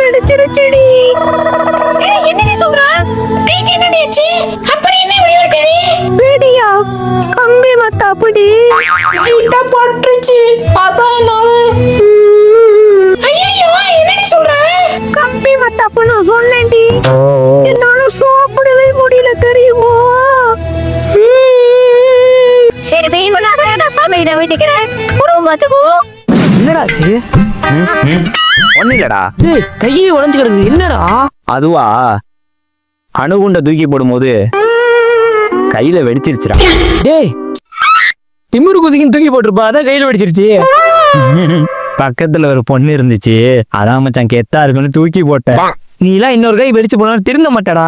வெடிச்சிருச்சுடி. என்னடி சொல்ற? கைக்கு என்னடி ஆச்சு? அப்படி என்ன வெடிச்சிருச்சு? வெடியா? கம்பி மத்தாப்புடி. லைட்டா பட்டுச்சு. அதான் என்னால. ஐயோ என்னடி சொல்ற? கம்பி மத்தாப்பு நான் சொன்னேன்டி. என்னால சாப்பிடவே முடியல தெரியுமா? சரி வெயிட் பண்ணாத, நான் சாமிகிட்ட வேண்டிக்கிறேன். ஒரு மாத்துக்கோ. என்னடாச்சு? ஒன்னும் இல்லடா. கையே உடஞ்சு கிடக்குது. என்னடா? அதுவா, அணுகுண்ட தூக்கி போடும்போது கையில வெடிச்சிருச்சுடா. டேய், திமிரு குதிக்கின்னு தூக்கி போட்டிருப்பா, அதான் கையில வெடிச்சிருச்சு. பக்கத்துல ஒரு பொண்ணு இருந்துச்சு, அதான் மச்சான் கெத்தா இருக்குன்னு தூக்கி போட்டேன். நீ எல்லாம் இன்னொரு கை வெடிச்சு போனா திருந்த மாட்டடா.